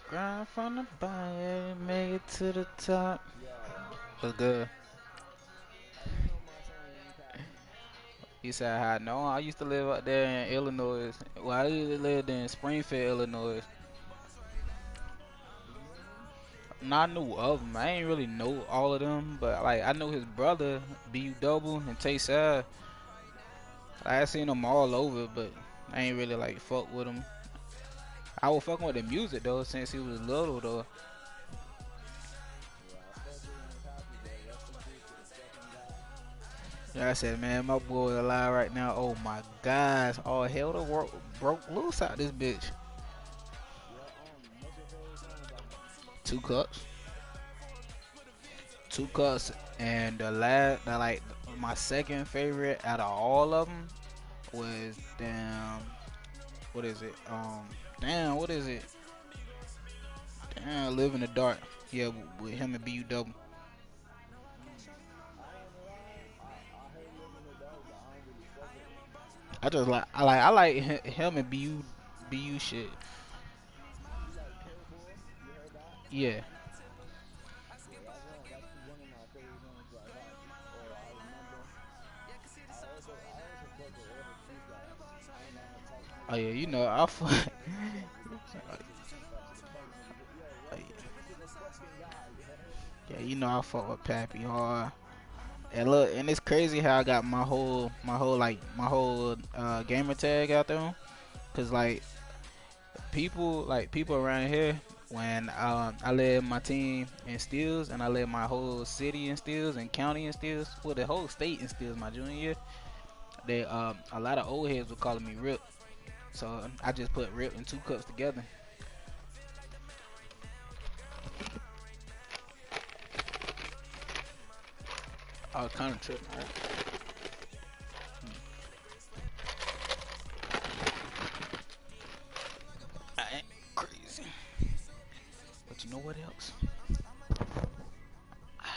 Grind from the bottom, make it to the top. What's good? You said how? No, I used to live out there in Illinois. Well, I used to live in Springfield, Illinois. Not knew of them. I ain't really know all of them, but like I know his brother, Bu Double and Tay Sad. I seen them all over, but I ain't really like fuck with him. I was fucking with the music though since he was little though. Yeah, I said, man, my boy alive right now. Oh my gosh, all hell the world broke loose out this bitch. 2 cups, 2 cups, and like my second favorite out of all of them was damn. What is it? Damn, what is it? Damn, Live in the Dark. Yeah, with him and Bu Double. I like him and Bu shit. Yeah. Oh yeah, you know I fuck. Yeah, you know I fuck with Pappy hard. And look, and it's crazy how I got my whole gamer tag out there. Cause people around here, when I led my team in steals and I led my whole city in steals and county in steals, well the whole state in steals my junior year. They a lot of old heads were calling me Rip, so I just put Rip and 2 cups together. I was kind of tripping. Right? I ain't crazy, but you know what else? I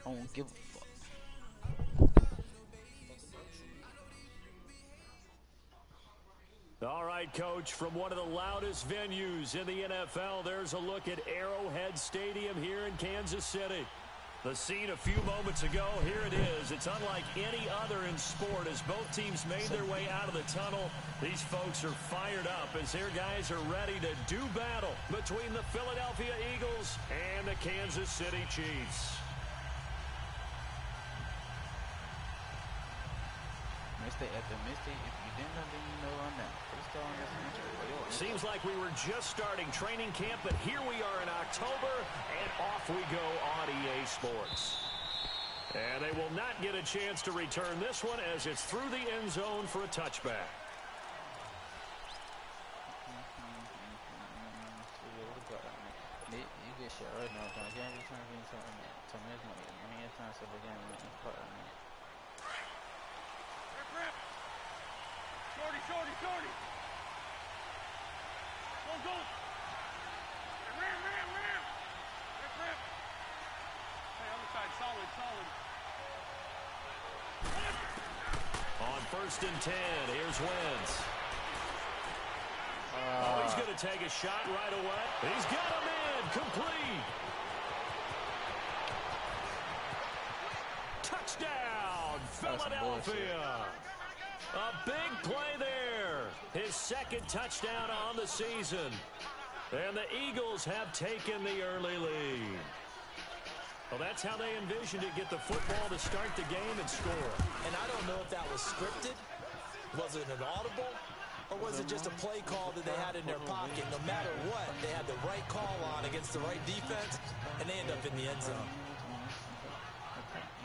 don't give a fuck. All right, Coach, from one of the loudest venues in the NFL, there's a look at Arrowhead Stadium here in Kansas City. The scene a few moments ago, here it is. It's unlike any other in sport as both teams made their way out of the tunnel. These folks are fired up as their guys are ready to do battle between the Philadelphia Eagles and the Kansas City Chiefs. Mistake after mistake. If you didn't know, then you know on that. Seems like we were just starting training camp, but here we are in October, and off we go on EA Sports. And they will not get a chance to return this one as it's through the end zone for a touchback. Shorty. Go. Ram. Rip. Hey, other side, solid. On 1st and 10, here's Wentz. Oh, he's going to take a shot right away. He's got him in, complete. Touchdown, Philadelphia. A big play there. His second touchdown on the season. And the Eagles have taken the early lead. Well, that's how they envisioned it. Get the football to start the game and score. And I don't know if that was scripted. Was it an audible? Or was it just a play call that they had in their pocket? No matter what, they had the right call on against the right defense, and they end up in the end zone.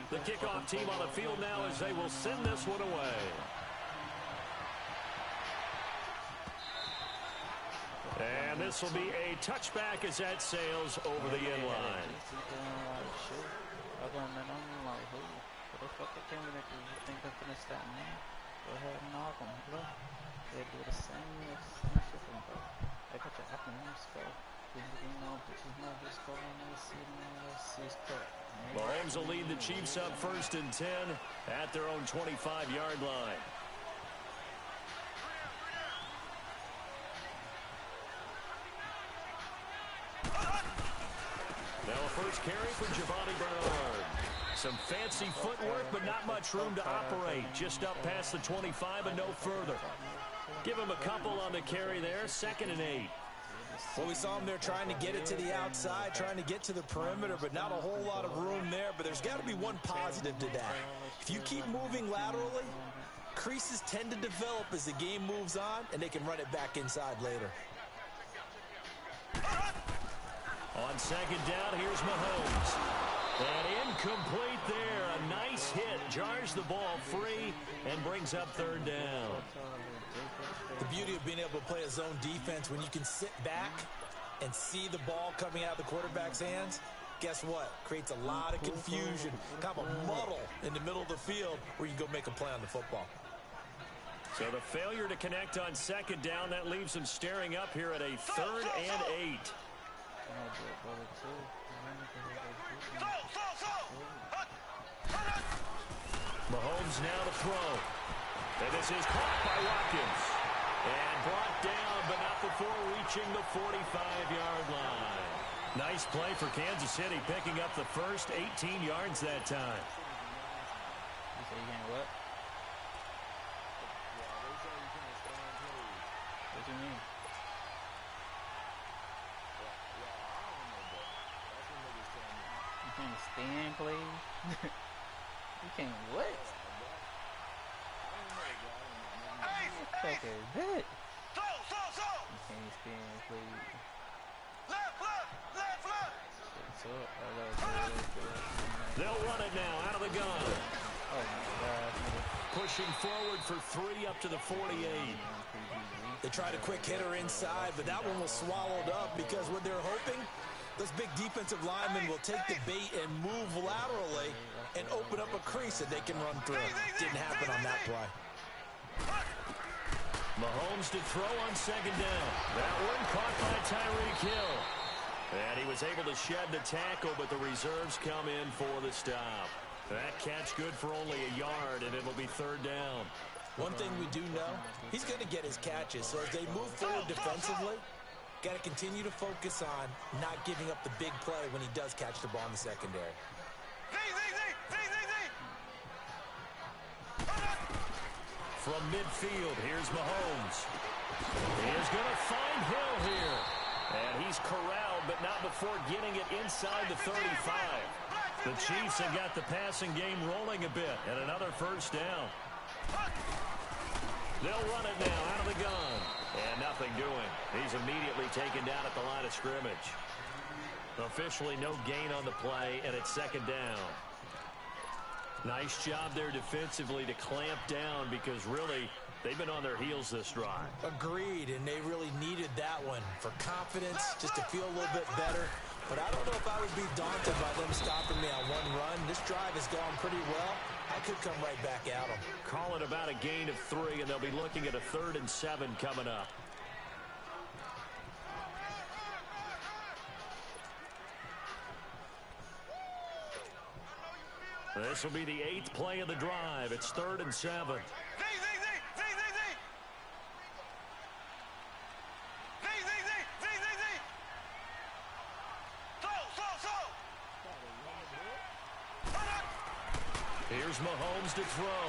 The kickoff team on the field now as they will send this one away. And this will be a touchback as that sails over the end line. Mahomes will lead the Chiefs up 1st and 10 at their own 25-yard line. Now a first carry for Giovanni Bernard. Some fancy footwork, but not much room to operate. Just up past the 25 and no further. Give him a couple on the carry there. 2nd and 8. Well, we saw him there trying to get it to the outside, trying to get to the perimeter, but not a whole lot of room there. But there's got to be one positive to that. If you keep moving laterally, creases tend to develop as the game moves on, and they can run it back inside later. On 2nd down, here's Mahomes. And incomplete there. A nice hit. Jars the ball free and brings up 3rd down. The beauty of being able to play a zone defense when you can sit back and see the ball coming out of the quarterback's hands, guess what? Creates a lot of confusion, kind of a muddle in the middle of the field where you go make a play on the football. So the failure to connect on 2nd down, that leaves them staring up here at a 3rd and 8. Mahomes now to throw. And this is caught by Watkins. And brought down, but not before reaching the 45-yard line. Nice play for Kansas City, picking up the first 18 yards that time. You say you can't what? What do you mean? You can't stand plays? You can't what? Okay, that. You can't stand plays. They'll run it now out of the gun. Oh my God. Pushing forward for 3 up to the 48. They tried a quick hitter inside, but that one was swallowed up because what they're hoping, those big defensive linemen will take the bait and move laterally and open up a crease that they can run through. Didn't happen on that play. Mahomes to throw on 2nd down. That one caught by Tyreek Hill. And he was able to shed the tackle, but the reserves come in for the stop. That catch good for only a yard, and it'll be 3rd down. One thing we do know, he's going to get his catches. So as they move forward defensively, got to continue to focus on not giving up the big play when he does catch the ball in the secondary. From midfield, here's Mahomes. He is going to find Hill here. And he's corralled, but not before getting it inside the 35. The Chiefs have got the passing game rolling a bit, and another 1st down. They'll run it now out of the gun. And nothing doing. He's immediately taken down at the line of scrimmage. Officially no gain on the play, and it's 2nd down. Nice job there defensively to clamp down because really they've been on their heels this drive. Agreed, and they really needed that one for confidence, just to feel a little bit better. But I don't know if I would be daunted by them stopping me on one run. This drive has gone pretty well. I could come right back at them. Call it about a gain of 3, and they'll be looking at a 3rd and 7 coming up. This will be the 8th play of the drive. It's 3rd and 7. Here's Mahomes to throw.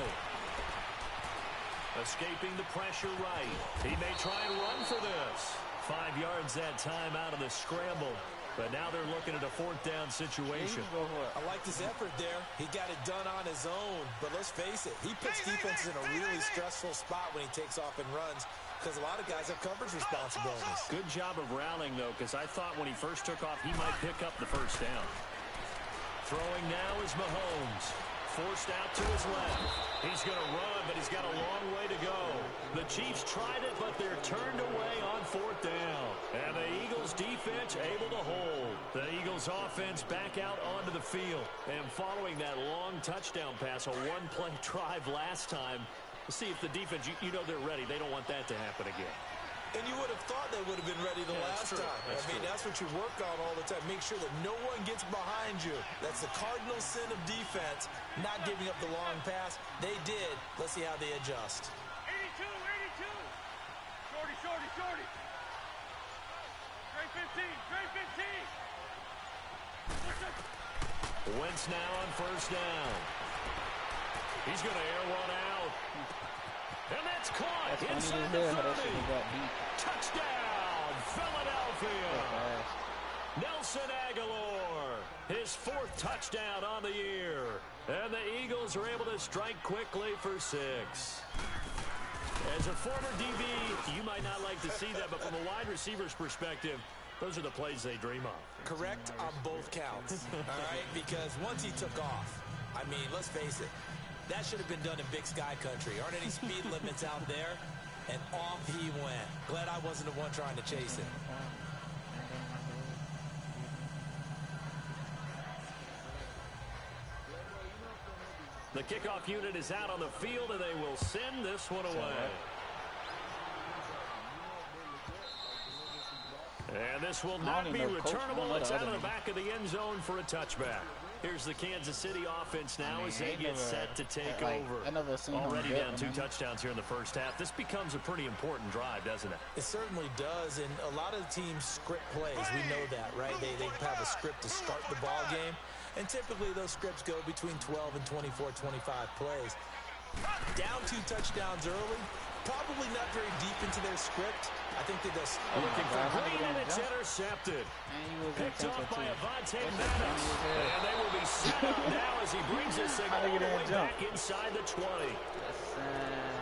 Escaping the pressure right. He may try and run for this. 5 yards that time out of the scramble. But now they're looking at a fourth down situation. I like this effort there. He got it done on his own. But let's face it, he puts defenses in a really stressful spot when he takes off and runs because a lot of guys have coverage responsibilities. Good job of rallying, though, because I thought when he first took off, he might pick up the first down. Throwing now is Mahomes. Forced out to his left. He's going to run, but he's got a long way to go. The Chiefs tried it, but they're turned away on fourth down. And the Eagles defense able to hold. The Eagles offense back out onto the field. And following that long touchdown pass, a one-play drive last time, see if the defense, you know they're ready. They don't want that to happen again. And you would have thought they would have been ready the last time. That's what you work on all the time. Make sure that no one gets behind you. That's the cardinal sin of defense, not giving up the long pass. They did. Let's see how they adjust. 82, 82. Shorty, shorty, shorty. Straight 15, straight 15. Wentz now on first down. He's going to air one out. And that's caught inside the 30. Touchdown, Philadelphia. Nelson Aguilar, his fourth touchdown on the year. And the Eagles are able to strike quickly for 6. As a former DB, you might not like to see that, but from a wide receiver's perspective, those are the plays they dream of. Correct on both counts, all right? Because once he took off, I mean, let's face it, that should have been done in Big Sky Country. Aren't any speed limits out there? And off he went. Glad I wasn't the one trying to chase it. The kickoff unit is out on the field, and they will send this one away. And this will not be returnable. It's out of the back of the end zone for a touchback. Here's the Kansas City offense now as they get set to take over. Already down 2 touchdowns here in the first half. This becomes a pretty important drive, doesn't it? It certainly does, and a lot of teams script plays. We know that, right? They have a script to start the ball game, and typically those scripts go between 12 and 24, 25 plays. Down 2 touchdowns early, probably not very deep into their script. I think they just looking for Green, and it's intercepted. Picked off by Avante Madden. And they will be set up now as he brings this thing all the way back inside the 20.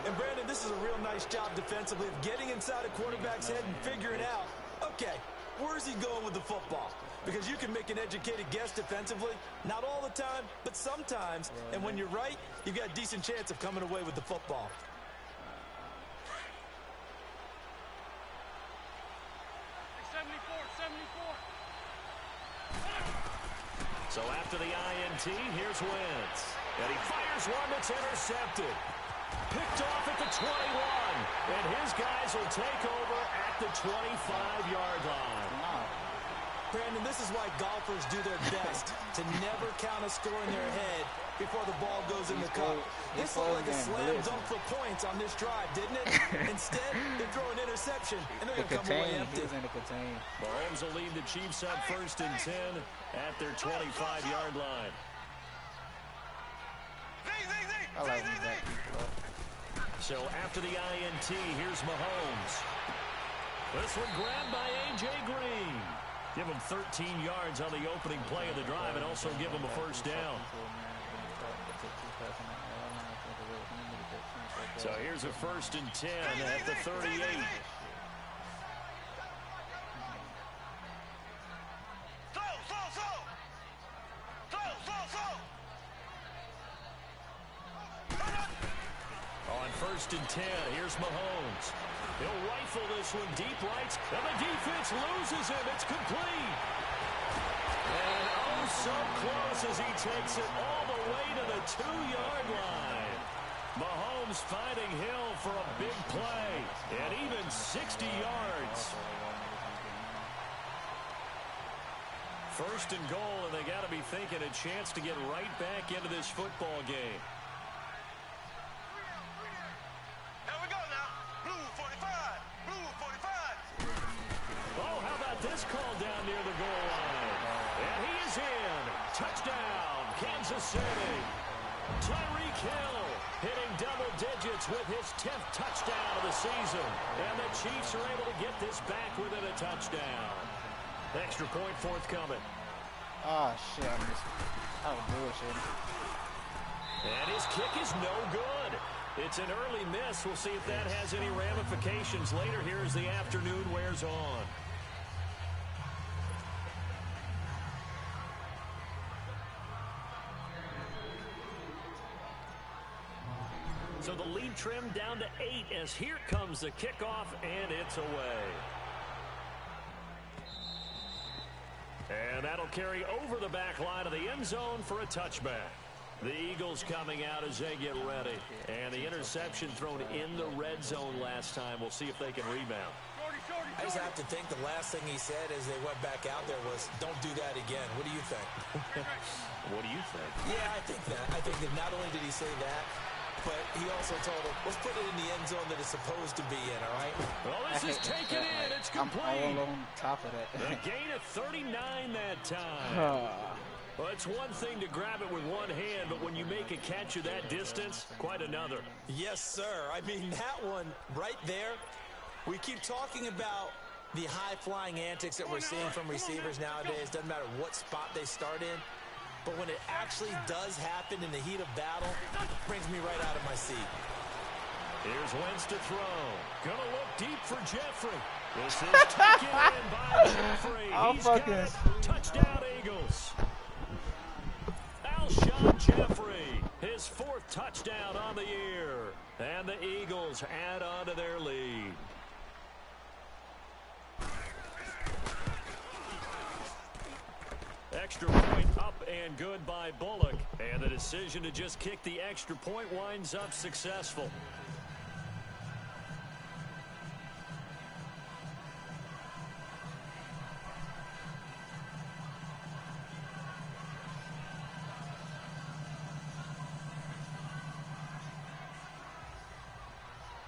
And Brandon, this is a real nice job defensively of getting inside a quarterback's head and figuring out, okay, where's he going with the football? Because you can make an educated guess defensively, not all the time, but sometimes. And when you're right, you've got a decent chance of coming away with the football. So after the INT, here's Wentz. And he fires one that's intercepted. Picked off at the 21. And his guys will take over at the 25-yard line. Brandon, this is why golfers do their best to never count a score in their head before the ball goes in the cup. This looked like a slam dunk for points on this drive, didn't it? Instead, they throw an interception, and they're going to come away empty. Mahomes will lead the Chiefs up 1st and 10 at their 25-yard line. So after the INT, here's Mahomes. This one grabbed by A.J. Green. Give him 13 yards on the opening play of the drive and also give him a first down. So here's a 1st and 10 at the 38. On 1st and 10, here's Mahomes. He'll rifle this one deep right, and the defense loses him. It's complete. And oh, so close as he takes it all the way to the 2-yard line. Mahomes finding Hill for a big play, and even 60 yards. 1st and goal, and they got to be thinking a chance to get right back into this football game. This call down near the goal line. And he is in. Touchdown, Kansas City. Tyreek Hill hitting double digits with his 10th touchdown of the season. And the Chiefs are able to get this back within a touchdown. Extra point forthcoming. Oh, shit, I missed it. That was bullshit. And his kick is no good. It's an early miss. We'll see if that has any ramifications later here as the afternoon wears on. So the lead trimmed down to 8 as here comes the kickoff, and it's away. And that'll carry over the back line of the end zone for a touchback. The Eagles coming out as they get ready. And the interception thrown in the red zone last time. We'll see if they can rebound. I just have to think the last thing he said as they went back out there was, don't do that again. What do you think? What do you think? Yeah, I think that. I think that not only did he say that, but he also told him, let's put it in the end zone that it's supposed to be in, all right? Well, this is taken in. It's complete. I'm all on top of that. A gain of 39 that time. Well, it's one thing to grab it with one hand, but when you make a catch of that distance, quite another. Yes, sir. I mean, that one right there, we keep talking about the high-flying antics that we're seeing from receivers nowadays. Doesn't matter what spot they start in. But when it actually does happen in the heat of battle, it brings me right out of my seat. Here's Wentz to throw. Gonna look deep for Jeffrey. This is taken in by Jeffrey. He's got it. Touchdown, Eagles. Alshon Jeffrey, his 4th touchdown on the year. And the Eagles add on to their lead. Extra point up and good by Bullock. And the decision to just kick the extra point winds up successful.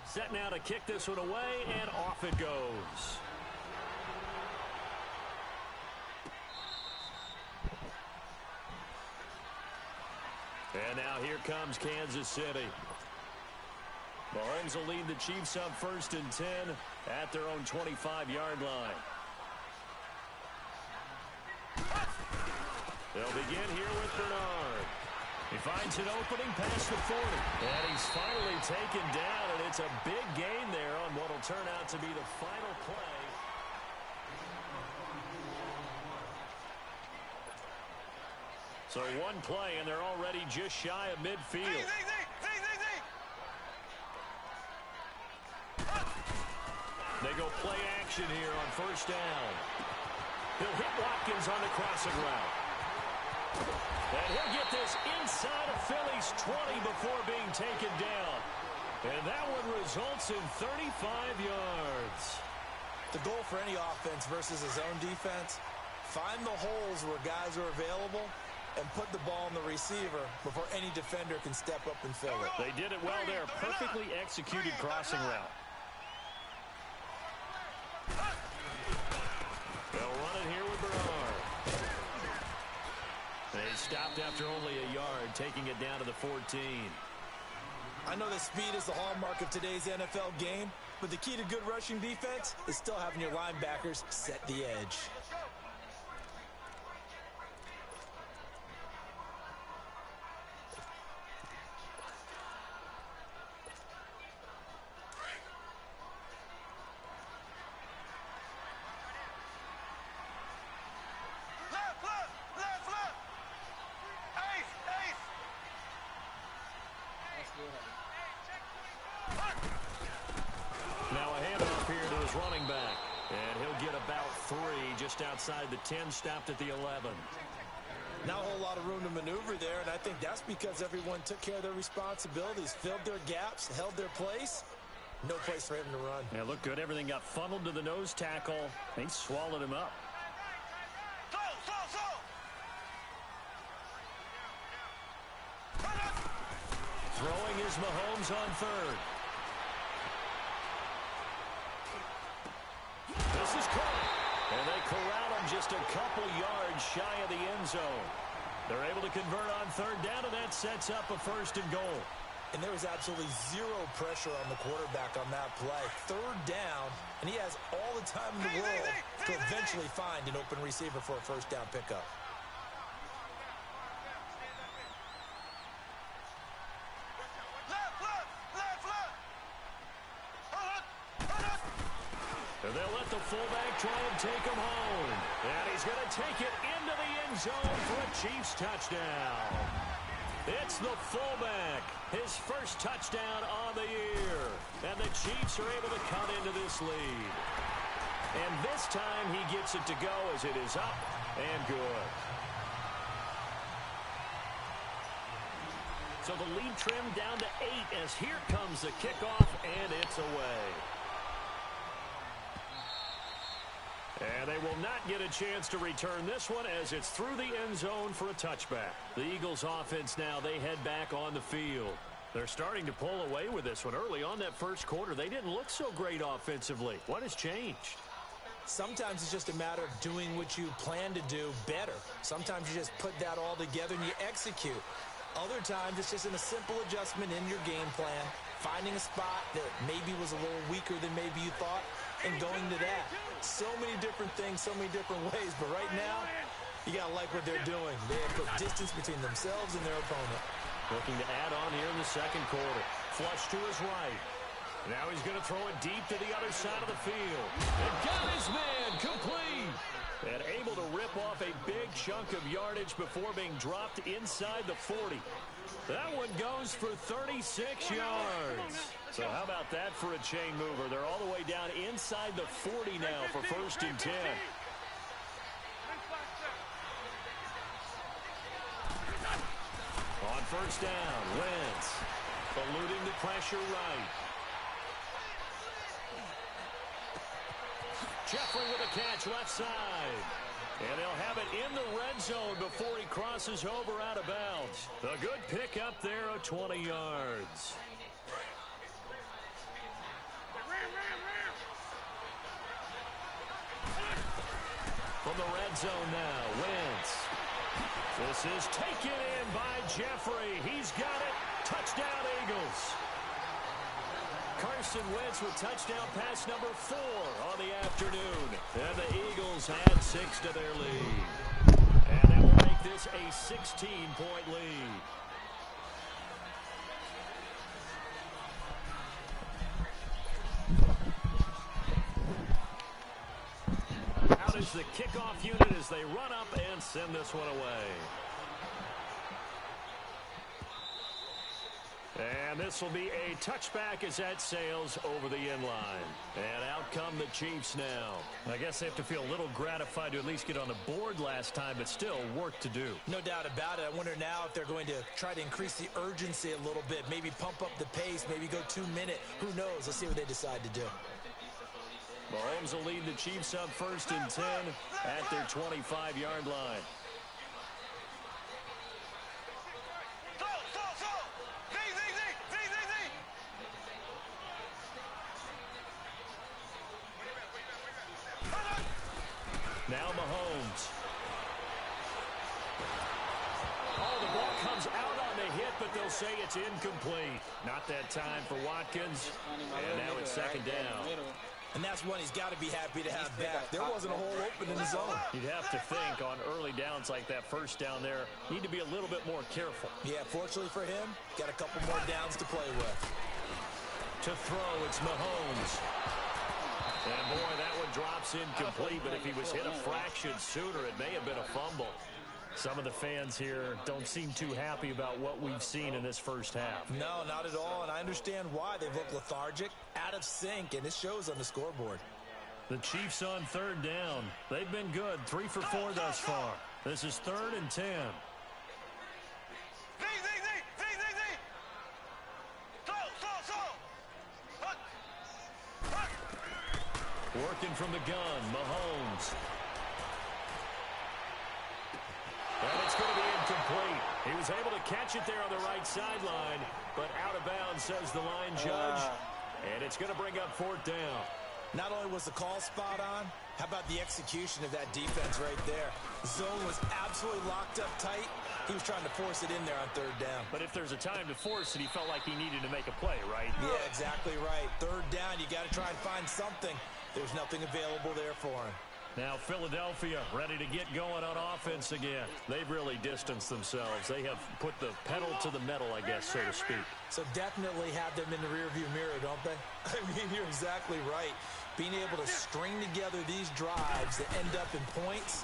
Set now to kick this one away, and off it goes. And now here comes Kansas City. Mahomes will lead the Chiefs up 1st and 10 at their own 25-yard line. They'll begin here with Bernard. He finds an opening past the 40. And he's finally taken down, and it's a big gain there on what will turn out to be the final play. So one play, and they're already just shy of midfield. They go play action here on 1st down. He'll hit Watkins on the crossing route. And he'll get this inside of Philly's 20 before being taken down. And that one results in 35 yards. The goal for any offense versus a zone defense, find the holes where guys are available and put the ball in the receiver before any defender can step up and fill it. They did it well there. Perfectly executed crossing route. They'll run it here with Bernard. They stopped after only a yard, taking it down to the 14. I know that speed is the hallmark of today's NFL game, but the key to good rushing defense is still having your linebackers set the edge. Running back, and he'll get about 3 just outside the 10, stopped at the 11. Not a whole lot of room to maneuver there, and I think that's because everyone took care of their responsibilities, filled their gaps, held their place. No place for him to run. Yeah, looked good. Everything got funneled to the nose tackle. They swallowed him up. Throwing is Mahomes on 3rd. This is caught, and they corral him just a couple yards shy of the end zone. They're able to convert on third down, and that sets up a 1st and goal. And there was absolutely zero pressure on the quarterback on that play. Third down, and he has all the time in the world to eventually find an open receiver for a 1st down pickup. And they'll let the fullback try and take him home. And he's going to take it into the end zone for a Chiefs touchdown. It's the fullback, his first touchdown on the year. And the Chiefs are able to cut into this lead. And this time he gets it to go as it is up and good. So the lead trimmed down to 8 as here comes the kickoff, and it's away. And they will not get a chance to return this one as it's through the end zone for a touchback. The Eagles offense now, they head back on the field. They're starting to pull away with this one. Early on that first quarter, they didn't look so great offensively. What has changed? Sometimes it's just a matter of doing what you plan to do better. Sometimes you just put that all together and you execute. Other times it's just a simple adjustment in your game plan, finding a spot that maybe was a little weaker than maybe you thought, and going to that. So many different things, so many different ways, but right now, you got to like what they're doing. They have put distance between themselves and their opponent. Looking to add on here in the second quarter. Flush to his right. Now he's going to throw it deep to the other side of the field. And got his man complete. And able to rip off a big chunk of yardage before being dropped inside the 40. That one goes for 36 yards. So how about that for a chain mover? They're all the way down inside the 40 now for 1st and 10. On 1st down, Wentz eluding the pressure right. Jeffrey with a catch left side. And they'll have it in the red zone before he crosses over out of bounds. A good pickup there of 20 yards. From the red zone now, Wentz. This is taken in by Jeffrey. He's got it. Touchdown, Eagles. Carson Wentz with touchdown pass number 4 on the afternoon. And the Eagles add 6 to their lead. And that will make this a 16-point lead. Out is the kickoff unit as they run up and send this one away. And this will be a touchback as that sails over the end line. And out come the Chiefs now. I guess they have to feel a little gratified to at least get on the board last time, but still work to do. No doubt about it. I wonder now if they're going to try to increase the urgency a little bit, maybe pump up the pace, maybe go 2-minute. Who knows? Let's see what they decide to do. Mahomes will lead the Chiefs up 1st and 10 at their 25-yard line. Now Mahomes. Oh, the ball comes out on the hit, but they'll say it's incomplete. Not that time for Watkins. And now it's 2nd down. And that's one he's got to be happy to have back. There wasn't a hole open in the zone. You'd have to think on early downs like that 1st down there, need to be a little bit more careful. Yeah, fortunately for him, got a couple more downs to play with. To throw, it's Mahomes. And boy, that one drops incomplete, but if he was hit a fraction sooner, it may have been a fumble. Some of the fans here don't seem too happy about what we've seen in this first half. No, not at all, and I understand why. They've looked lethargic, out of sync, and it shows on the scoreboard. The Chiefs on 3rd down. They've been good, 3 for 4 thus far. This is 3rd and 10. Working from the gun, Mahomes. And it's going to be incomplete. He was able to catch it there on the right sideline, but out of bounds, says the line judge. And it's going to bring up 4th down. Not only was the call spot on, How about the execution of that defense right there? Zone was absolutely locked up tight. He was trying to force it in there on third down. But if there's a time to force it, he felt like he needed to make a play, right? Yeah, exactly right. Third down, you got to try and find something. There's nothing available there for him. Now Philadelphia ready to get going on offense again. They've really distanced themselves. They have put the pedal to the metal, I guess, so to speak. So definitely have them in the rearview mirror, don't they? I mean, you're exactly right. Being able to string together these drives that end up in points,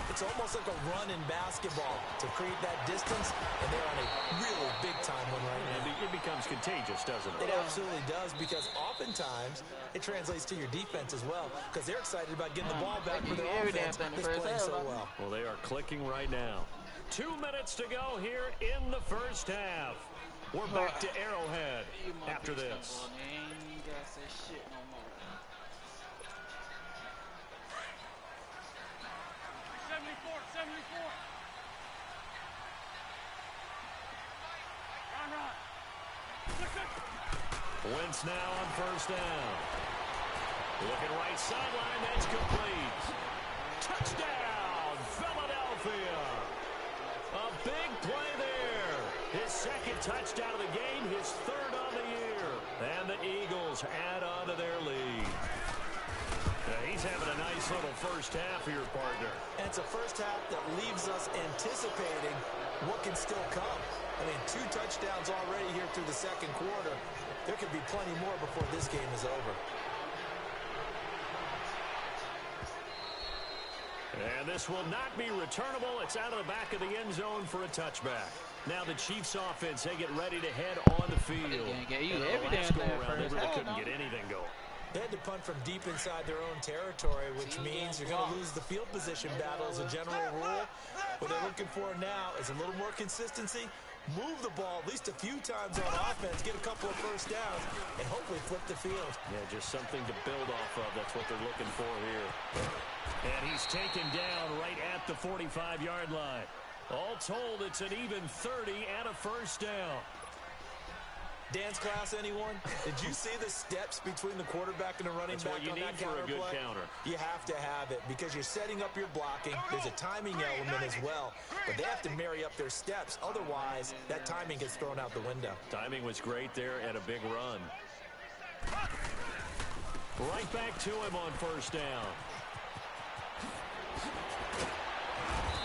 it's almost like a run in basketball to create that distance, and they're on a really big-time one right now. It becomes contagious, doesn't it? It absolutely does, because oftentimes it translates to your defense as well, because they're excited about getting the ball back for their offense that's playing so well. Well, they are clicking right now. 2 minutes to go here in the first half. We're back to Arrowhead after this. 74. Run. Wentz now on first down. Looking right sideline, that's complete. Touchdown, Philadelphia. A big play there. His second touchdown of the game, his third on the year. And the Eagles add on to their lead. He's having a nice little first half here, partner. And it's a first half that leaves us anticipating what can still come. I mean, 2 touchdowns already here through the second quarter. There could be plenty more before this game is over. And this will not be returnable. It's out of the back of the end zone for a touchback. Now the Chiefs offense, they get ready to head on the field. They really couldn't get anything going. They had to punt from deep inside their own territory, which means you're going to lose the field position battle as a general rule. What they're looking for now is a little more consistency, move the ball at least a few times on offense, get a couple of first downs, and hopefully flip the field. Yeah, just something to build off of. That's what they're looking for here. And he's taken down right at the 45-yard line. All told, it's an even 30 and a first down. Dance class, anyone? Did you see the steps between the quarterback and the running back on that counter play? That's what you need for a good counter. You have to have it because you're setting up your blocking. There's a timing element as well, but they have to marry up their steps. Otherwise, that timing gets thrown out the window. Timing was great there and a big run. Right back to him on first down.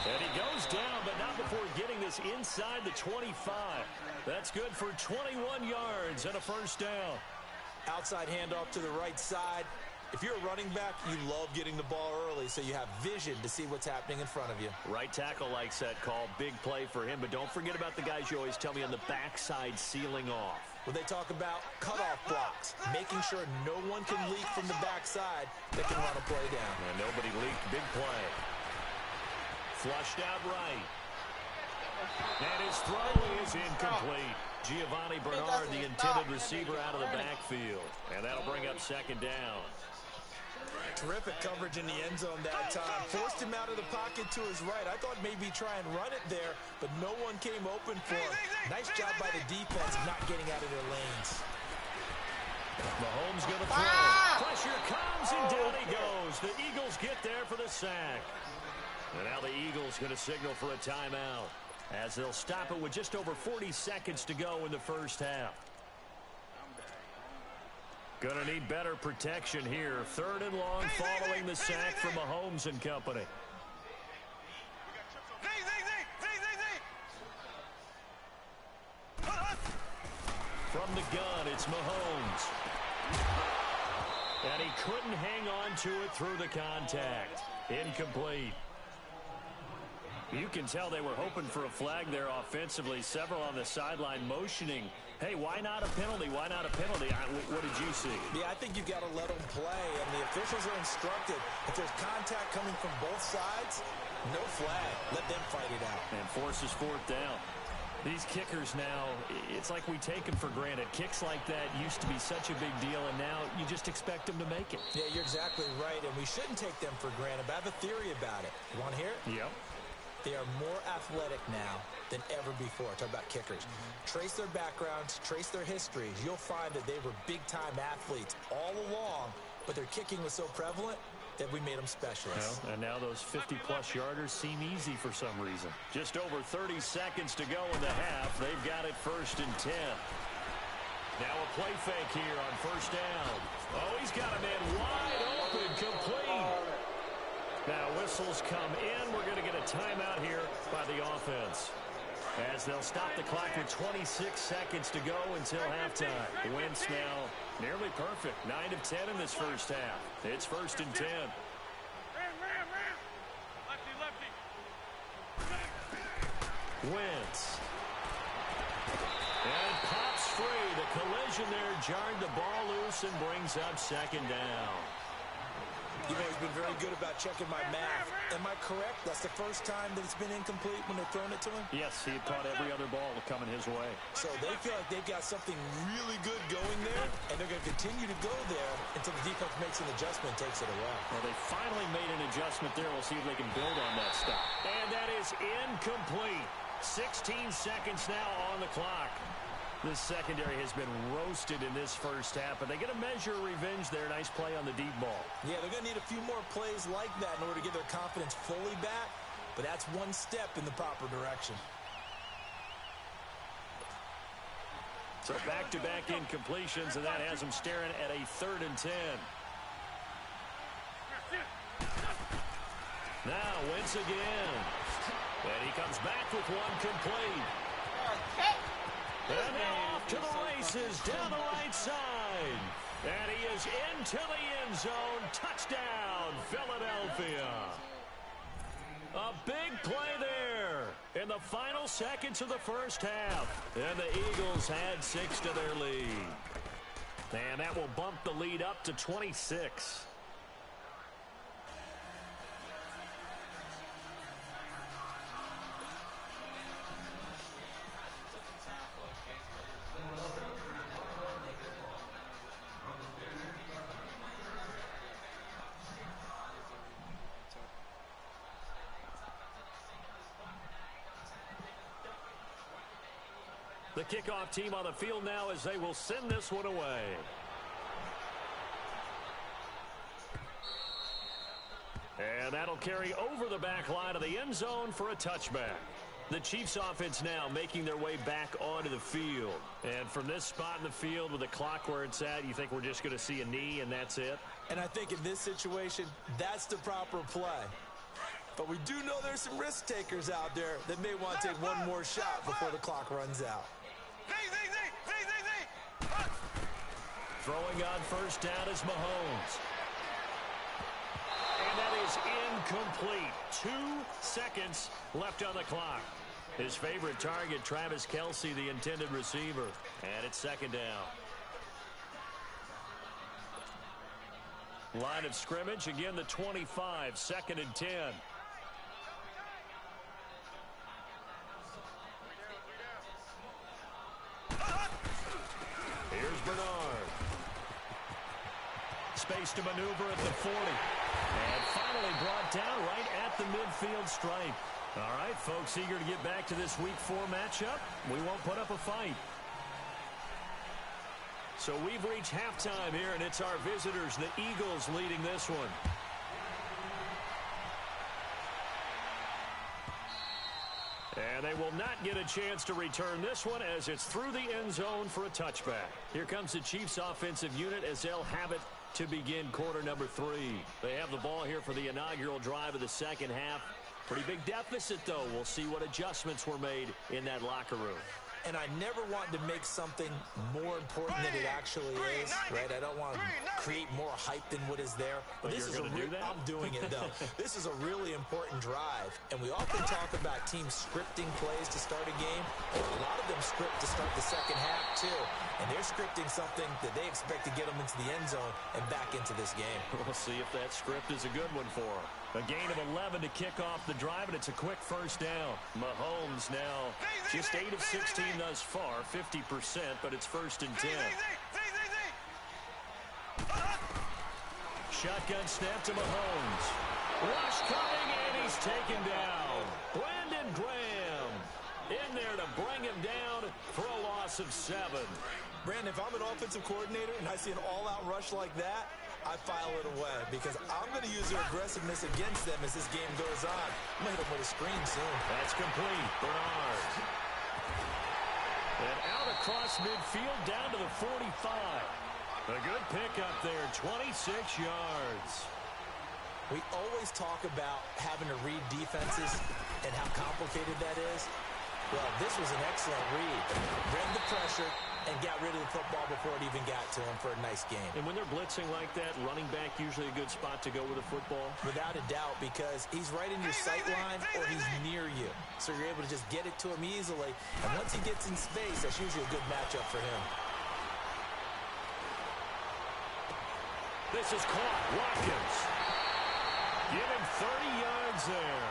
And he goes down, but not before getting this inside the 25. That's good for 21 yards and a first down. Outside handoff to the right side. If you're a running back, you love getting the ball early so you have vision to see what's happening in front of you. Right tackle likes that call. Big play for him, but don't forget about the guys you always tell me on the backside sealing off. When they talk about cutoff blocks, making sure no one can leak from the backside that can run a play down. And nobody leaked. Big play. Flushed out right. And his throw is incomplete. Giovanni Bernard, the intended receiver, out of the backfield. And that'll bring up second down. Terrific coverage in the end zone that time. Forced him out of the pocket to his right. I thought maybe try and run it there, but no one came open for him. Nice job by the defense not getting out of their lanes. Mahomes going to throw. Pressure comes, and down he goes. The Eagles get there for the sack. And now the Eagles going to signal for a timeout as they'll stop it with just over 40 seconds to go in the first half. Going to need better protection here. Third and long following the sack from Mahomes and company. From the gun, it's Mahomes. And he couldn't hang on to it through the contact. Incomplete. You can tell they were hoping for a flag there offensively. Several on the sideline motioning. Hey, why not a penalty? Why not a penalty? What did you see? Yeah, I think you've got to let them play, and the officials are instructed. If there's contact coming from both sides, no flag. Let them fight it out. And forces fourth down. These kickers now, it's like we take them for granted. Kicks like that used to be such a big deal, and now you just expect them to make it. Yeah, you're exactly right, and we shouldn't take them for granted, but I have a theory about it. You want to hear it? Yep. They are more athletic now than ever before. Talk about kickers. Trace their backgrounds, trace their histories. You'll find that they were big-time athletes all along, but their kicking was so prevalent, that we made them specialists. Well, and now those 50-plus yarders seem easy for some reason. Just over 30 seconds to go in the half. They've got it 1st and 10. Now a play fake here on 1st down. Oh, he's got a man wide open, complete. Now whistles come in. We're going to get a timeout here by the offense, as they'll stop the clock with 26 seconds to go until halftime. Wentz now nearly perfect. 9 of 10 in this first half. It's 1st and 10. Ram. Lefty. Wentz. And pops free. The collision there jarred the ball loose and brings up 2nd down. You know, he's been very good about checking my math. Am I correct? That's the first time that it's been incomplete when they've thrown it to him? Yes, he had caught every other ball coming his way. So they feel like they've got something really good going there, and they're going to continue to go there until the defense makes an adjustment and takes it away. Well, they finally made an adjustment there. We'll see if they can build on that stop. And that is incomplete. 16 seconds now on the clock. This secondary has been roasted in this first half, but they get a measure of revenge there. Nice play on the deep ball. Yeah, they're going to need a few more plays like that in order to get their confidence fully back, but that's one step in the proper direction. So back-to-back incompletions, and that has them staring at a 3rd and 10. Now Wentz again. And he comes back with one complete. And now off to the races down the right side. And he is into the end zone. Touchdown, Philadelphia. A big play there in the final seconds of the first half. And the Eagles had 6 to their lead. And that will bump the lead up to 26. The kickoff team on the field now as they will send this one away. And that'll carry over the back line of the end zone for a touchback. The Chiefs offense now making their way back onto the field. And from this spot in the field with the clock where it's at, you think we're just going to see a knee and that's it? And I think in this situation, that's the proper play. But we do know there's some risk takers out there that may want to take one more shot before the clock runs out. Throwing on 1st down is Mahomes. And that is incomplete. 2 seconds left on the clock. His favorite target, Travis Kelce, the intended receiver. And it's 2nd down. Line of scrimmage, again the 25, 2nd and 10. Here's Bernard. Space to maneuver at the 40. And finally brought down right at the midfield stripe. All right, folks, eager to get back to this Week 4 matchup. We won't put up a fight. So we've reached halftime here, and it's our visitors, the Eagles, leading this one. And they will not get a chance to return this one as it's through the end zone for a touchback. Here comes the Chiefs offensive unit as they'll have it to begin quarter number 3. They have the ball here for the inaugural drive of the second half. Pretty big deficit, though. We'll see what adjustments were made in that locker room. And I never want to make something more important than it actually is, right? I don't want to create more hype than what is there. But this is I'm doing it, though. This is a really important drive. And we often talk about teams scripting plays to start a game. A lot of them script to start the second half, too. And they're scripting something that they expect to get them into the end zone and back into this game. We'll see if that script is a good one for them. A gain of 11 to kick off the drive, and it's a quick 1st down. Mahomes now just 8 of 16 thus far, 50%, but it's 1st and 10. Shotgun snap to Mahomes. Rush coming, and he's taken down. Brandon Graham in there to bring him down for a loss of 7. Brandon, if I'm an offensive coordinator and I see an all-out rush like that, I file it away because I'm going to use their aggressiveness against them as this game goes on. I'm going to hit them with a screen soon. That's complete. Bernard. And out across midfield down to the 45. A good pickup there, 26 yards. We always talk about having to read defenses and how complicated that is. Well, this was an excellent read. Read the pressure and got rid of the football before it even got to him for a nice game. And when they're blitzing like that, running back usually a good spot to go with the football? Without a doubt, because he's right in your sight line or he's near you. So you're able to just get it to him easily. And once he gets in space, that's usually a good matchup for him. This is caught. Watkins. Give him 30 yards there.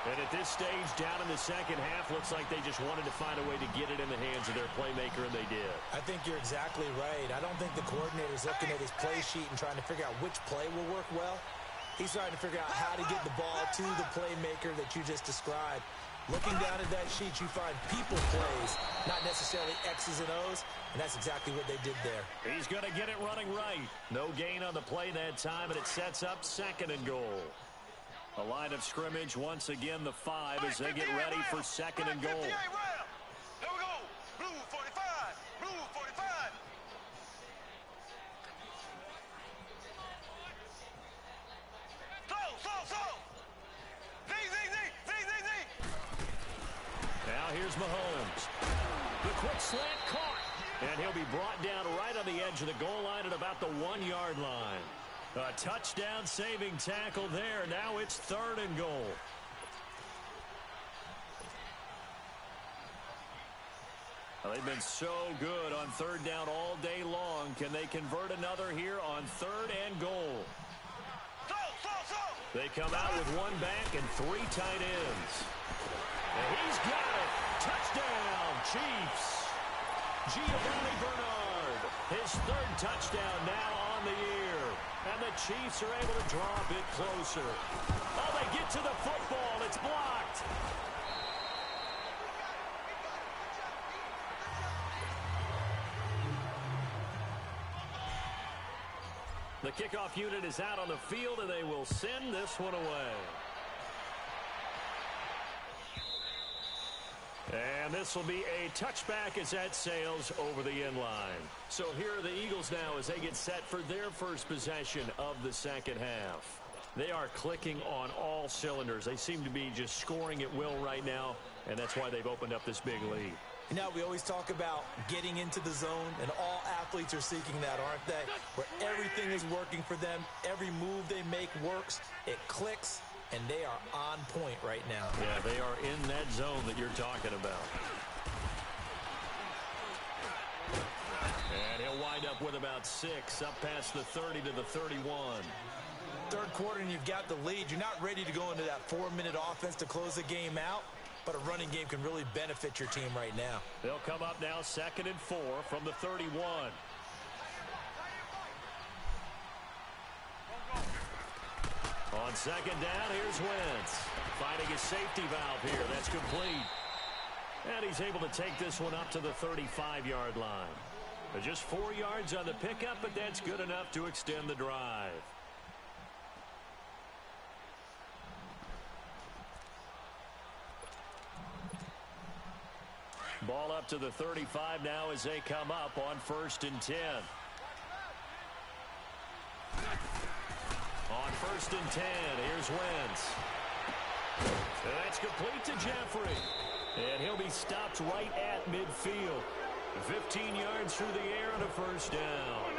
And at this stage, down in the second half, looks like they just wanted to find a way to get it in the hands of their playmaker, and they did. I think you're exactly right. I don't think the coordinator's looking at his play sheet and trying to figure out which play will work well. He's trying to figure out how to get the ball to the playmaker that you just described. Looking down at that sheet, you find people plays, not necessarily X's and O's, and that's exactly what they did there. He's going to get it running right. No gain on the play that time, and it sets up 2nd and goal. A line of scrimmage, once again, the 5 as they get ready for 2nd and goal. Here we go. Blue 45. Blue 45. Slow. Z. Now here's Mahomes. The quick slant caught. And he'll be brought down right on the edge of the goal line at about the 1-yard line. A touchdown-saving tackle there. Now it's 3rd and goal. Well, they've been so good on 3rd down all day long. Can they convert another here on 3rd and goal? Slow. They come out with 1 back and 3 tight ends. And he's got it. Touchdown, Chiefs. Giovanni Bernard. His 3rd touchdown now on the year. And the Chiefs are able to draw a bit closer. Oh, they get to the football. It's blocked. The kickoff unit is out on the field, and they will send this one away. And this will be a touchback as that sails over the end line. So here are the Eagles now as they get set for their first possession of the second half. They are clicking on all cylinders. They seem to be just scoring at will right now, and that's why they've opened up this big lead. You know, we always talk about getting into the zone, and all athletes are seeking that, aren't they? Where everything is working for them, every move they make works, it clicks, and they are on point right now. Yeah, they are in that zone that you're talking about. And he'll wind up with about 6, up past the 30 to the 31. 3rd quarter, and you've got the lead. You're not ready to go into that 4-minute offense to close the game out, but a running game can really benefit your team right now. They'll come up now 2nd and 4 from the 31. On 2nd down, here's Wentz. Finding his safety valve here. That's complete. And he's able to take this one up to the 35-yard line. Just 4 yards on the pickup, but that's good enough to extend the drive. Ball up to the 35 now as they come up on 1st and 10. On 1st and 10, here's Wentz. And that's complete to Jeffrey. And he'll be stopped right at midfield. 15 yards through the air and a 1st down.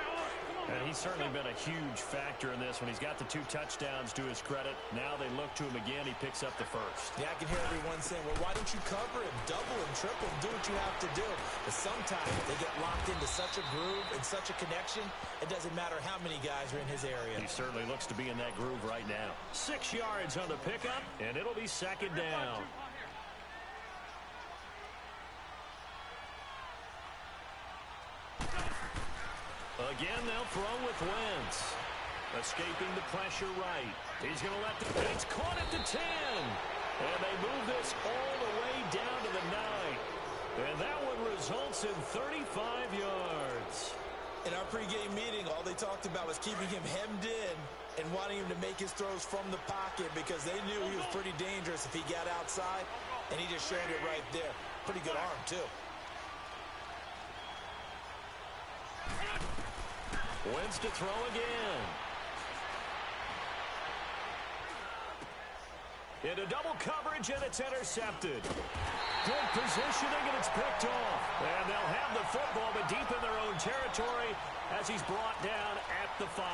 And he's certainly been a huge factor in this when he's got the 2 touchdowns to his credit. Now they look to him again. He picks up the 1st. Yeah, I can hear everyone saying, well, why don't you cover him, double him, triple him, do what you have to do. But sometimes they get locked into such a groove and such a connection, it doesn't matter how many guys are in his area. He certainly looks to be in that groove right now. 6 yards on the pickup, and it'll be 2nd down. Again, they'll throw with Wentz. Escaping the pressure right. He's going to let the... It's caught at the 10. And they move this all the way down to the 9. And that one results in 35 yards. In our pregame meeting, all they talked about was keeping him hemmed in and wanting him to make his throws from the pocket because they knew he was pretty dangerous if he got outside, and he just showed it right there. Pretty good arm, too. Wins to throw again. Into double coverage, and it's intercepted. Good positioning, and it's picked off. And they'll have the football, but deep in their own territory as he's brought down at the 5.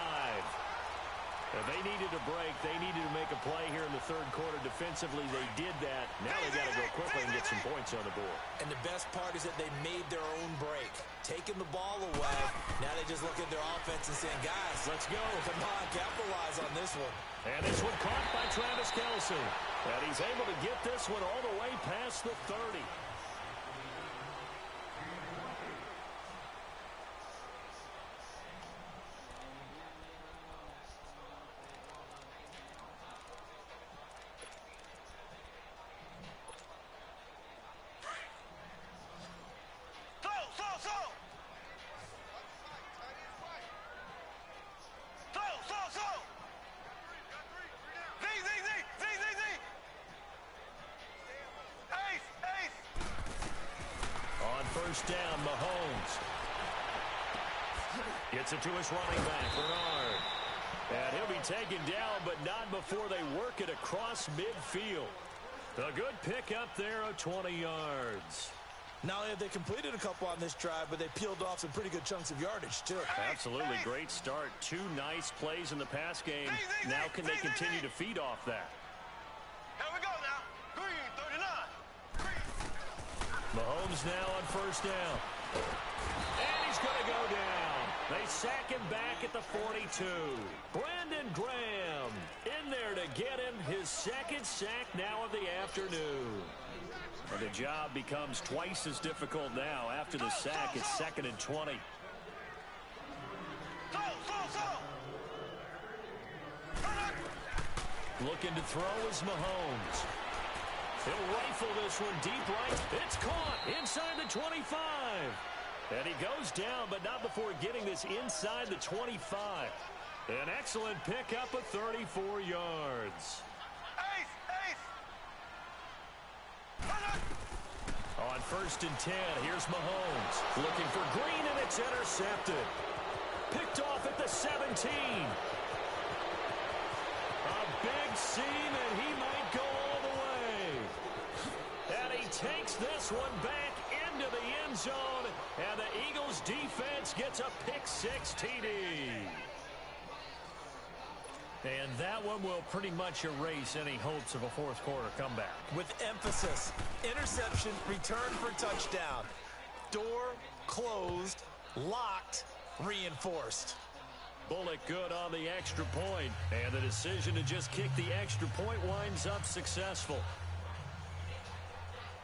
And they needed a break. They needed to make a play here in the third quarter. Defensively, they did that. Now they got to go quickly and get some points on the board. And the best part is that they made their own break. Taking the ball away. Now they just look at their offense and saying, guys, let's go. Come on, capitalize on this one. And this one caught by Travis Kelce. And he's able to get this one all the way past the 30. First down, Mahomes. Gets it to his running back, Bernard. And he'll be taken down, but not before they work it across midfield. A good pickup there of 20 yards. Not only have they completed a couple on this drive, but they peeled off some pretty good chunks of yardage, too. Absolutely great start. 2 nice plays in the pass game. Now can they continue to feed off that? Here we go now. Green, 39. Mahomes now on first down. And he's going to go down. They sack him back at the 42. Brandon Graham in there to get him his second sack now of the afternoon. And the job becomes twice as difficult now after the sack. It's 2nd and 20. Looking to throw is Mahomes. He'll rifle this one deep right. It's caught inside the 25. And he goes down, but not before getting this inside the 25. An excellent pickup of 34 yards. On 1st and 10, here's Mahomes. Looking for Green, and it's intercepted. Picked off at the 17. A big seam, and he might go all the way. And he takes this one back into the end zone, and the Eagles defense gets a pick-6 TD. And that one will pretty much erase any hopes of a fourth quarter comeback. With emphasis, interception, return for touchdown. Door closed, locked, reinforced. Bullock good on the extra point, and the decision to just kick the extra point winds up successful.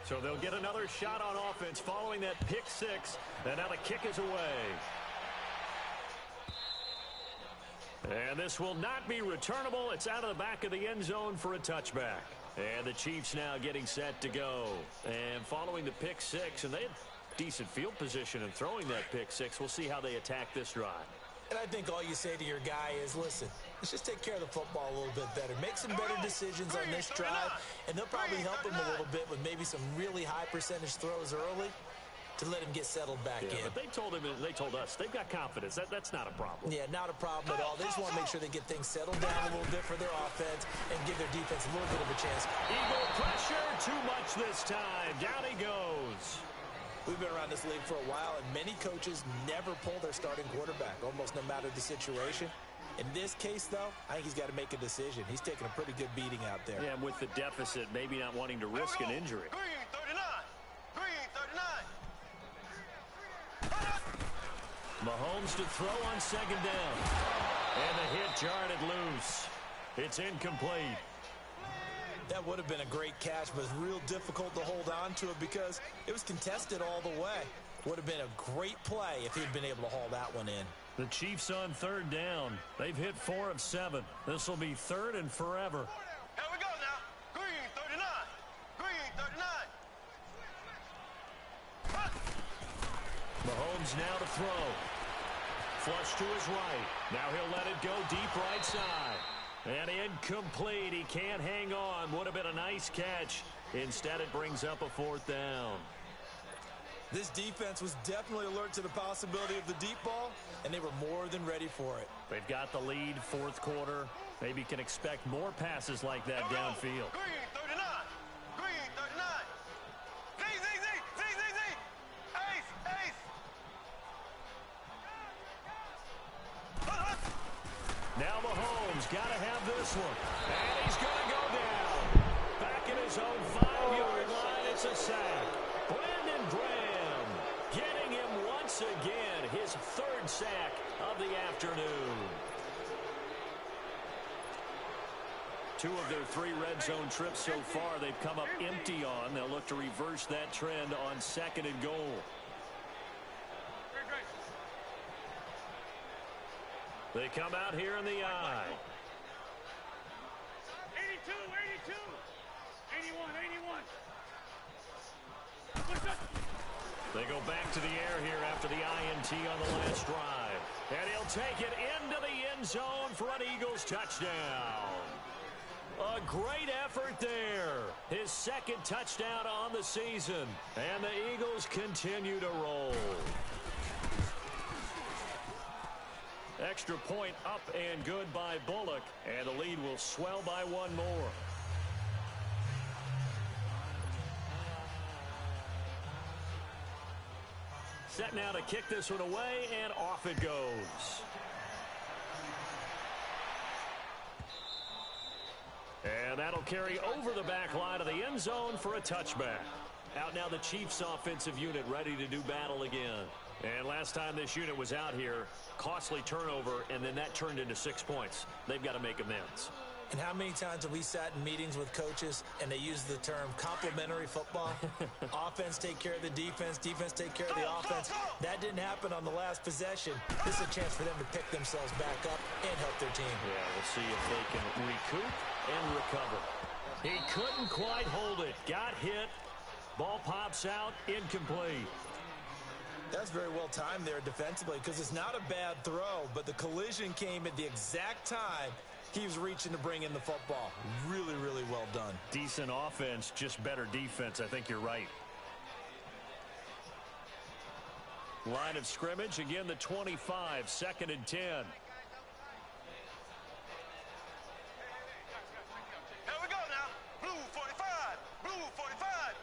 So they'll get another shot on offense following that pick-6, and now the kick is away. And this will not be returnable. It's out of the back of the end zone for a touchback. And the Chiefs now getting set to go. And following the pick-6, and they had decent field position in throwing that pick-6. We'll see how they attack this drive. And I think all you say to your guy is, listen, let's just take care of the football a little bit better. Make some better decisions on this drive, and they'll probably help him a little bit with maybe some really high percentage throws early to let him get settled back in. But they told us, they've got confidence. That's not a problem. Yeah, not a problem at all. They just want to make sure they get things settled down a little bit for their offense and give their defense a little bit of a chance. Eagle pressure, too much this time. Down he goes. We've been around this league for a while, and many coaches never pull their starting quarterback, almost no matter the situation. In this case, though, I think he's got to make a decision. He's taking a pretty good beating out there. Yeah, and with the deficit, maybe not wanting to risk an injury. Green, 39. Green, 39. Mahomes to throw on 2nd down. And the hit jarred it loose. It's incomplete. That would have been a great catch, but it's real difficult to hold on to it because it was contested all the way. Would have been a great play if he'd been able to haul that one in. The Chiefs on 3rd down. They've hit 4 of 7. This will be 3rd and forever. Here we go now. Green, 39. Green, 39. Mahomes now to throw. flush to his right. Now he'll let it go deep right side. And incomplete. He can't hang on. Would have been a nice catch. Instead, it brings up a 4th down. This defense was definitely alert to the possibility of the deep ball, and they were more than ready for it. They've got the lead, 4th quarter. Maybe can expect more passes like that downfield. Green 39. Green 39. Z, Z, Z, Z, Z, Z. Ace, ace. Now Mahomes got to have this one. And he's going to go down. Back in his own 5-yard line, it's a sack. Brandon Graham getting him once again, his 3rd sack of the afternoon. 2 of their 3 red zone trips so far they've come up empty on. They'll look to reverse that trend on 2nd and goal. They come out here in the I. 82, 82. 81, 81. They go back to the air here after the INT on the last drive. And he'll take it into the end zone for an Eagles touchdown. A great effort there. His 2nd touchdown on the season. And the Eagles continue to roll. Extra point up and good by Bullock. And the lead will swell by 1 more. Set now to kick this one away, and off it goes. And that'll carry over the back line of the end zone for a touchback. Out now the Chiefs offensive unit ready to do battle again. And last time this unit was out here, costly turnover, and then that turned into 6 points. They've got to make amends. And how many times have we sat in meetings with coaches and they use the term complementary football? Offense take care of the defense, defense take care of the offense. That didn't happen on the last possession. This is a chance for them to pick themselves back up and help their team. Yeah, we'll see if they can recoup and recover. He couldn't quite hold it. Got hit. Ball pops out. Incomplete. That's very well timed there defensively because it's not a bad throw, but the collision came at the exact time he was reaching to bring in the football. Really, really well done. Decent offense, just better defense. I think you're right. Line of scrimmage, again the 25, 2nd and 10. Here we go now. Blue 45. Blue 45.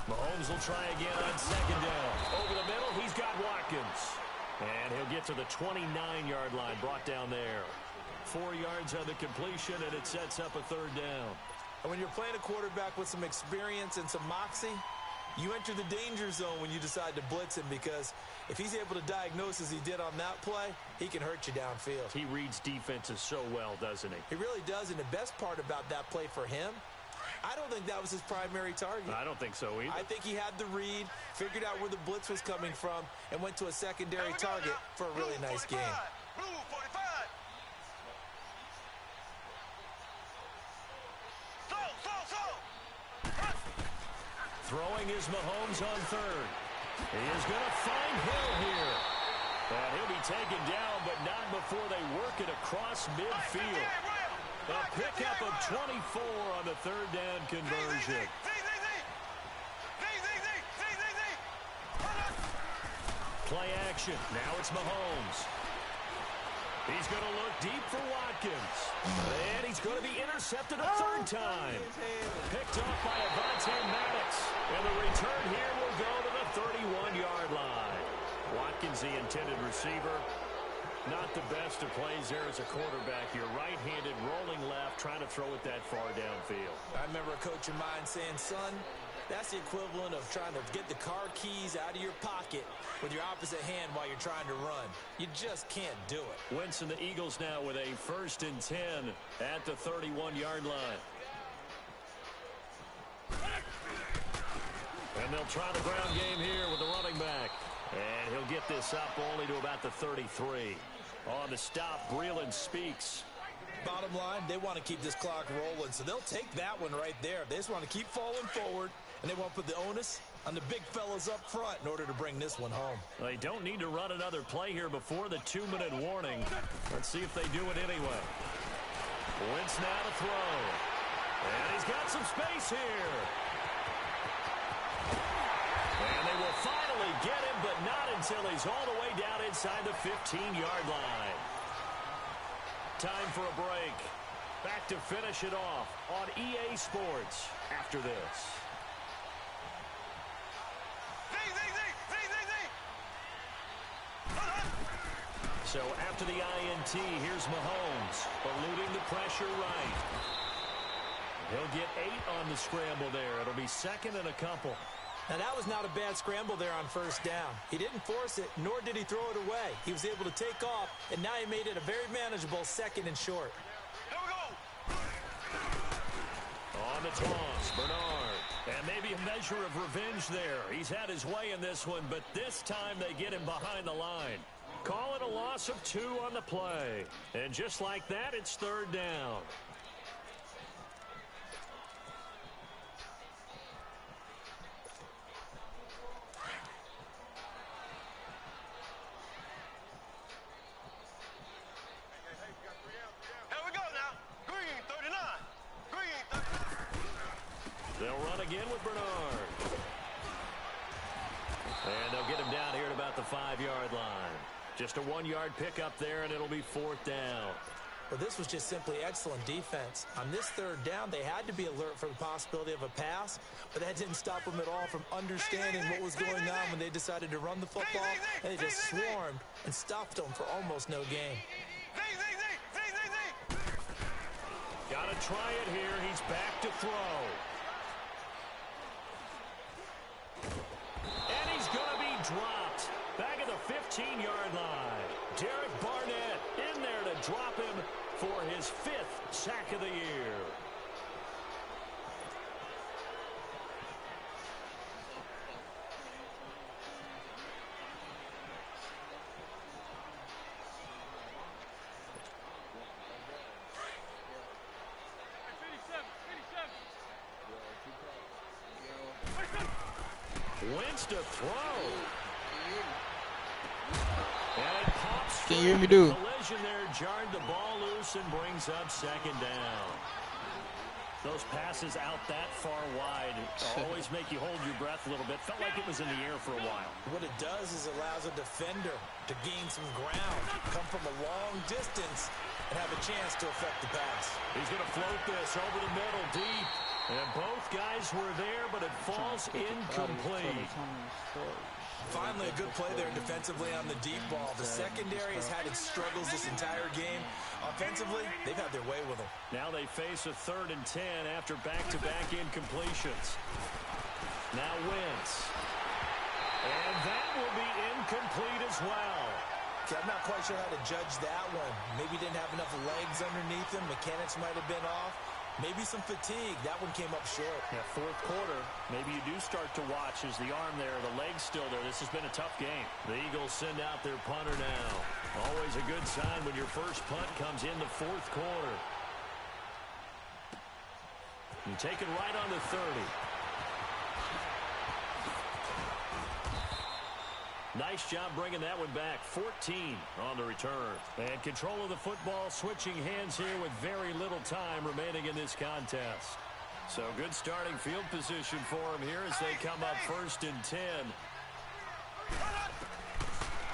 Mahomes will try again on 2nd down. Over the middle, he's got Watkins. And he'll get to the 29-yard line, brought down there. 4 yards on the completion, and it sets up a 3rd down. And when you're playing a quarterback with some experience and some moxie, you enter the danger zone when you decide to blitz him, because if he's able to diagnose as he did on that play, he can hurt you downfield. He reads defenses so well, doesn't he? He really does, and the best part about that play for him, I don't think that was his primary target. I don't think so either. I think he had the read, figured out where the blitz was coming from, and went to a secondary target for a really nice game. Blue 45. Throwing is Mahomes on 3rd. He is going to find Hill here. And he'll be taken down, but not before they work it across midfield. A pickup of 24 on the 3rd down conversion. Play action. Now it's Mahomes. He's going to look deep for Watkins. And he's going to be intercepted a 3rd time. Picked off by Avonte Maddox. And the return here will go to the 31-yard line. Watkins, the intended receiver. Not the best of plays there as a quarterback. You're right-handed, rolling left, trying to throw it that far downfield. I remember a coach of mine saying, son, that's the equivalent of trying to get the car keys out of your pocket with your opposite hand while you're trying to run. You just can't do it. Winston, the Eagles now with a 1st and 10 at the 31-yard line. And they'll try the ground game here with the running back. And he'll get this up only to about the 33. On the stop, Breeland Speaks. Bottom line, they want to keep this clock rolling, so they'll take that one right there. They just want to keep falling forward, and they want to put the onus on the big fellas up front in order to bring this one home. They don't need to run another play here before the 2-minute warning. Let's see if they do it anyway. Wentz now to throw. And he's got some space here. And they will finally get him, but not until he's all the way down inside the 15-yard line. Time for a break. Back to finish it off on EA Sports after this. So after the INT, here's Mahomes, eluding the pressure right. He'll get 8 on the scramble there. It'll be second and a couple. Now, that was not a bad scramble there on first down. He didn't force it, nor did he throw it away. He was able to take off, and now he made it a very manageable second and short. Here we go. On the toss, Bernard. And maybe a measure of revenge there. He's had his way in this one, but this time they get him behind the line. Call it a loss of 2 on the play. And just like that, it's third down. Here we go now. Green 39. Green 39. They'll run again with Bernard. And they'll get him down here at about the 5-yard line. Just a 1-yard pickup there, and it'll be fourth down. Well, this was just simply excellent defense. On this third down, they had to be alert for the possibility of a pass, but that didn't stop them at all from understanding what was going on when they decided to run the football, and they just swarmed and stopped them for almost no gain. Got to try it here. He's back to throw. And he's going to be dropped. Back at the 15-yard line. Derek Barnett in there to drop him for his 5th sack of the year. Wentz to throw. And it pops. Can you hear me, dude? Collision there jarred the ball loose and brings up second down. Those passes out that far wide always make you hold your breath a little bit. Felt like it was in the air for a while. What it does is allows a defender to gain some ground, come from a long distance, and have a chance to affect the pass. He's going to float this over the middle deep. And both guys were there, but it falls incomplete. Finally, a good play there defensively on the deep ball. The secondary has had its struggles this entire game. Offensively, they've had their way with them. Now they face a 3rd and 10 after back-to-back incompletions. Now Wentz. And that will be incomplete as well. Okay, I'm not quite sure how to judge that one. Maybe didn't have enough legs underneath him. Mechanics might have been off. Maybe some fatigue. That one came up short. Yeah, fourth quarter, maybe you do start to watch as the arm there, the leg's still there. This has been a tough game. The Eagles send out their punter now. Always a good sign when your first punt comes in the fourth quarter. And take it right on the 30. Nice job bringing that one back. 14 on the return. And control of the football switching hands here with very little time remaining in this contest. So good starting field position for them here as they come up 1st and 10.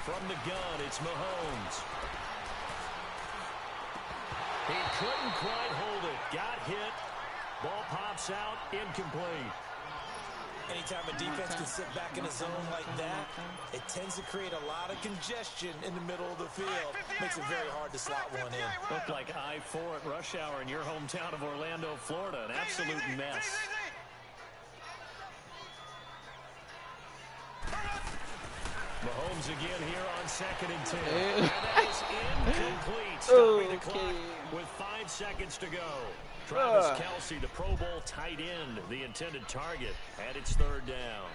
From the gun, it's Mahomes. He couldn't quite hold it. Got hit. Ball pops out. Incomplete. Anytime a defense can sit back in a zone like that, it tends to create a lot of congestion in the middle of the field. Makes it very hard to slot one in. Looked like I-4 at rush hour in your hometown of Orlando, Florida. An absolute mess. Mahomes again here on 2nd and 10. And that is incomplete. Stopping the clock with 5 seconds to go. Travis Kelce, the Pro Bowl tight end, the intended target, and it's 3rd down.